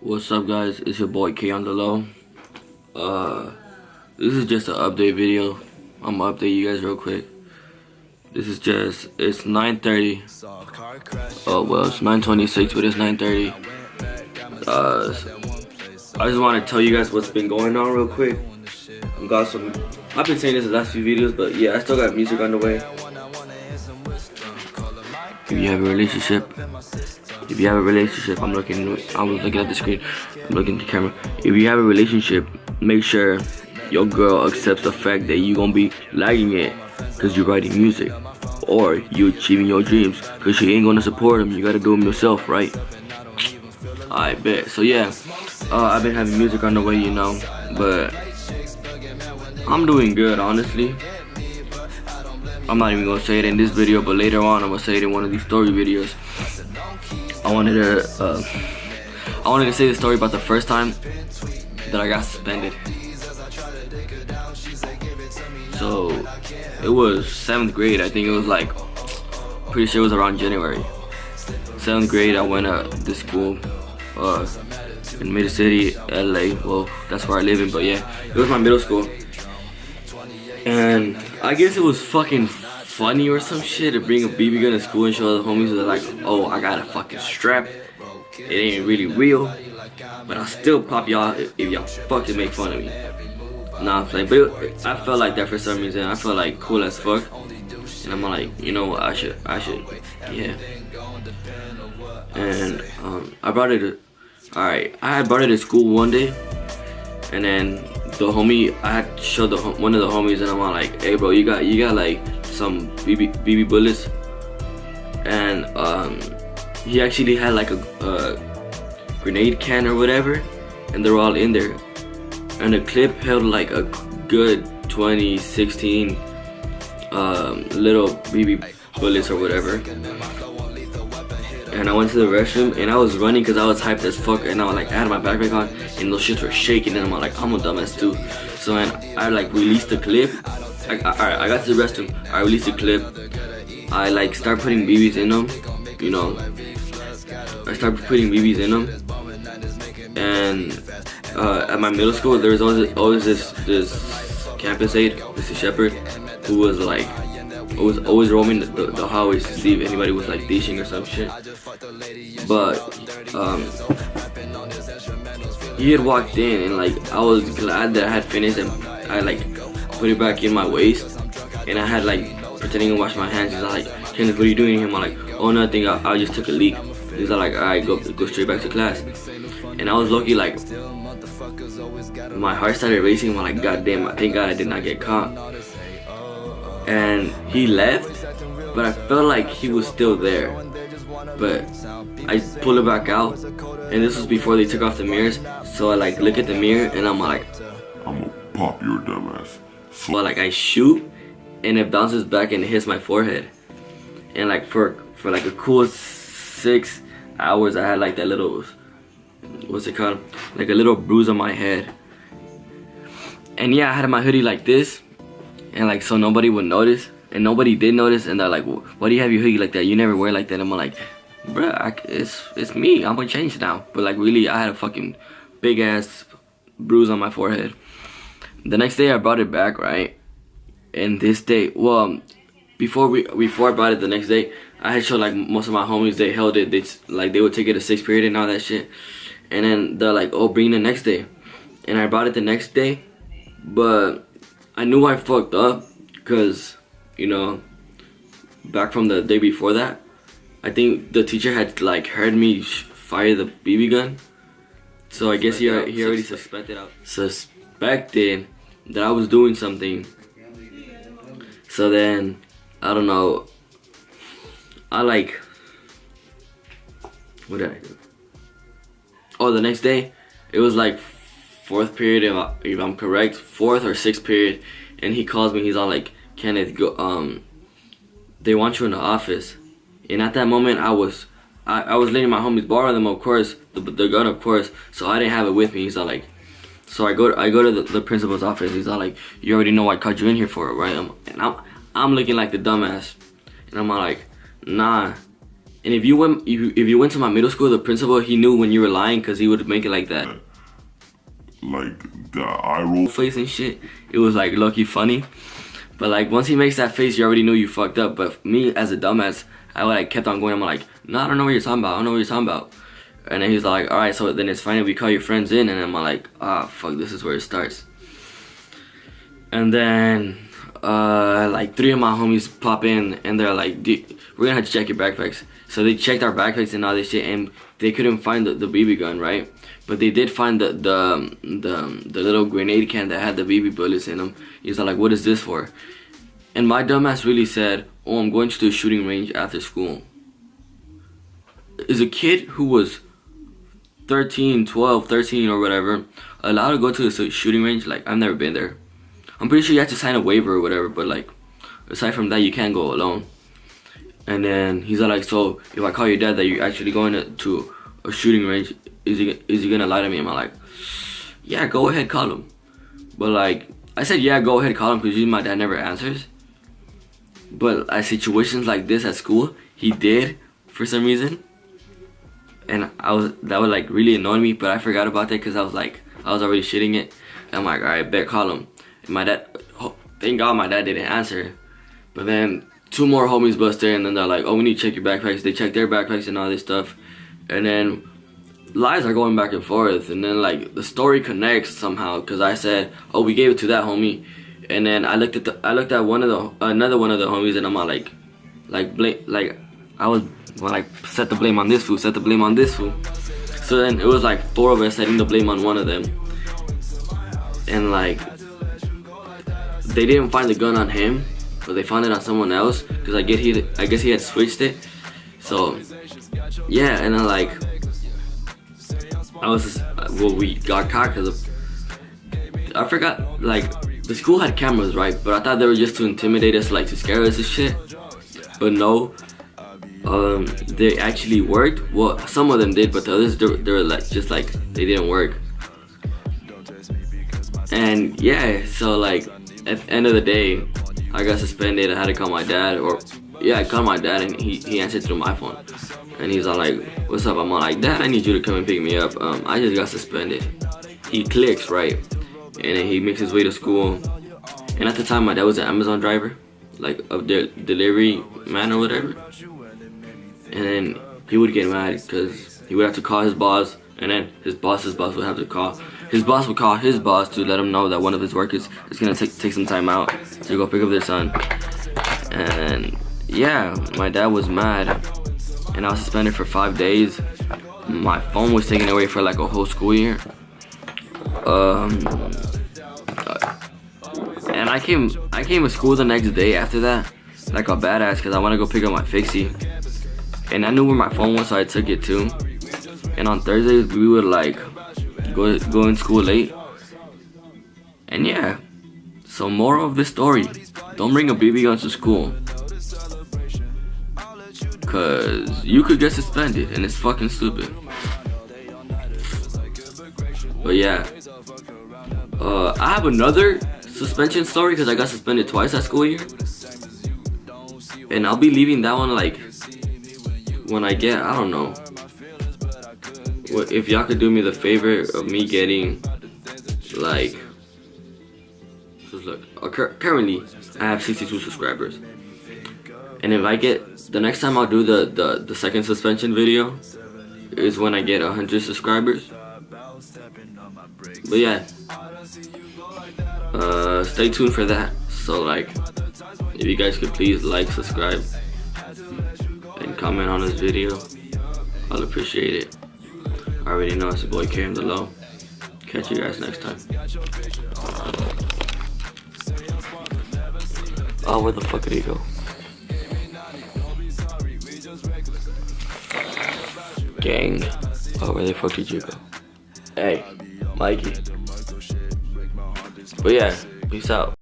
What's up, guys? It's your boy K on the low. This is just an update video. I'm gonna update you guys real quick. This is just, it's 9:30. Oh well, it's 9:26, but it's 9:30. I just want to tell you guys what's been going on real quick. I've been saying this in the last few videos, but yeah, I still got music on the way. If you have a relationship, I'm looking at the screen, I'm looking at the camera. If you have a relationship, make sure your girl accepts the fact that you gonna be lagging it because you're writing music, or you achieving your dreams because she ain't gonna support them. You gotta do them yourself, right? I bet. So yeah, I've been having music on the way, you know, but I'm doing good, honestly. I'm not even gonna say it in this video, but later on I'm gonna say it in one of these story videos. I wanted to say the story about the first time that I got suspended. So it was 7th grade. I think it was like, pretty sure it was around January. 7th grade, I went to this school in Mid City, LA. Well, that's where I live in, but yeah, it was my middle school. And I guess it was fucking funny or some shit to bring a BB gun to school and show the homies that like, oh, I got a fucking strap. It ain't really real, but I'll still pop y'all if y'all fucking make fun of me. Nah, I'm playing, but I felt like that for some reason. I felt like cool as fuck, and I'm like, you know what, I should, yeah. And I brought it to, alright, I had brought it to school one day, and then the homie, I had showed one of the homies, and I'm like, hey bro, you got like some BB bullets, and he actually had like a grenade can or whatever, and they're all in there, and the clip held like a good 2016 little BB bullets or whatever. And I went to the restroom and I was running because I was hyped as fuck, and I was like, I had my backpack on and those shits were shaking, and I'm like, I'm a dumbass too. So I like released the clip. I got to the restroom, I released the clip, I like start putting BBs in them, you know. I started putting BBs in them, and at my middle school there was always this campus aide, Mr. Shepherd, who was like always roaming the hallways to see if anybody was like dishing or some shit. But he had walked in, and like I was glad that I had finished, and I like put it back in my waist, and I had like pretending to wash my hands. He's like, Kenneth, what are you doing here? I'm like, oh nothing, I just took a leak. He's like, alright, go straight back to class. And I was lucky, like my heart started racing. I'm like, god damn, thank God I did not get caught. And he left, but I felt like he was still there. But I pulled it back out, and this was before they took off the mirrors. So I like look at the mirror, and I'm like, I'm gonna pop your dumbass. So like I shoot, and it bounces back and it hits my forehead. And like for like a cool 6 hours, I had like that little, what's it called, like a little bruise on my head. And yeah, I had my hoodie like this, and like so nobody would notice, and nobody did notice. And they're like, why do you have your hoodie like that? You never wear like that. And I'm like, bruh, it's me, I'm gonna change now. But like really, I had a fucking big ass bruise on my forehead. The next day I brought it back, right? And this day, well, before I brought it the next day, I had showed like most of my homies, they held it, they would take it to 6th period and all that shit. And then they're like, oh, bring it the next day. And I brought it the next day, but I knew I fucked up, because, you know, back from the day before that, I think the teacher had like heard me fire the BB gun. So I guess he already suspected that I was doing something. So then, I don't know, what did I do? Oh, the next day, it was like 4th period, if I'm correct, 4th or 6th period, and he calls me, he's all like, Kenneth, go, they want you in the office. And at that moment, I was letting my homies borrow them, of course, the gun, of course, so I didn't have it with me. He's all like, so I go to the principal's office. He's all like, you already know I called you in here for it, right? And I'm looking like the dumbass, and I'm like, nah, And if you went to my middle school, the principal, he knew when you were lying because he would make it like that. Like the eye roll face and shit. It was like low-key funny. But like once he makes that face, you already knew you fucked up. But me as a dumbass, I like kept on going. I'm like, no, I don't know what you're talking about. I don't know what you're talking about. And then he's like, all right, so then it's fine if we call your friends in. And I'm like, ah, fuck, this is where it starts. And then like 3 of my homies pop in and they're like, dude, we're gonna have to check your backpacks. So they checked our backpacks and all this shit, and they couldn't find the BB gun, right? But they did find the little grenade can that had the BB bullets in them. He's like, what is this for? And my dumbass really said, oh, I'm going to the shooting range after school. Is a kid who was 13 or whatever allowed to go to the shooting range? Like, I've never been there. I'm pretty sure you have to sign a waiver or whatever, but like, aside from that, you can't go alone. And then he's like, so if I call your dad that you're actually going to a shooting range, is he gonna lie to me? And I'm like, yeah, go ahead, call him. But like, I said, yeah, go ahead, call him, because usually my dad never answers. But at situations like this at school, he did for some reason. And that would like really annoy me, but I forgot about that because I was already shitting it. And I'm like, all right, bet, call him. And my dad, thank God my dad didn't answer. But then 2 more homies bust in, and then they're like, oh, we need to check your backpacks. They check their backpacks and all this stuff. And then lies are going back and forth, and then like the story connects somehow because I said, oh, we gave it to that homie. And then I looked at another one of the homies, and I'm all like set the blame on this fool, set the blame on this fool. So then it was like 4 of us setting the blame on one of them, and like they didn't find the gun on him, but they found it on someone else because I guess he had switched it. So yeah, and then like we got caught because I forgot, like, the school had cameras, right? But I thought they were just to intimidate us, like to scare us and shit. But no, they actually worked. Well, some of them did, but the others, they were like just like they didn't work. And yeah, so like at the end of the day, I got suspended. I had to call my dad, I called my dad, and he answered through my phone. And he's all like, what's up? I'm all like, Dad, I need you to come and pick me up. I just got suspended. He clicks, right? And then he makes his way to school. And at the time, my dad was an Amazon driver, like a delivery man or whatever. And then he would get mad because he would have to call his boss, and then his boss's boss would have to call. His boss would call his boss to let him know that one of his workers is gonna take some time out to go pick up their son. And yeah, my dad was mad, and I was suspended for 5 days. My phone was taken away for like a whole school year. And I came to school the next day after that, like a badass, because I want to go pick up my fixie. And I knew where my phone was, so I took it too. And on Thursdays, we would like go in school late. And yeah, so moral of this story, don't bring a BB gun to school, cause you could get suspended, and it's fucking stupid. But yeah, I have another suspension story because I got suspended twice that school year, and I'll be leaving that one like when I get, I don't know. If y'all could do me the favor of me getting like, just look, currently I have 62 subscribers, and if I get, the next time I'll do the second suspension video is when I get 100 subscribers. But yeah, stay tuned for that. So like, if you guys could please like, subscribe, and comment on this video, I'll appreciate it. I already know it's your boy Karen the Low. Catch you guys next time. Oh, where the fuck did he go? Gang. Oh, where the fuck did you go? Hey, Mikey. But yeah, peace out.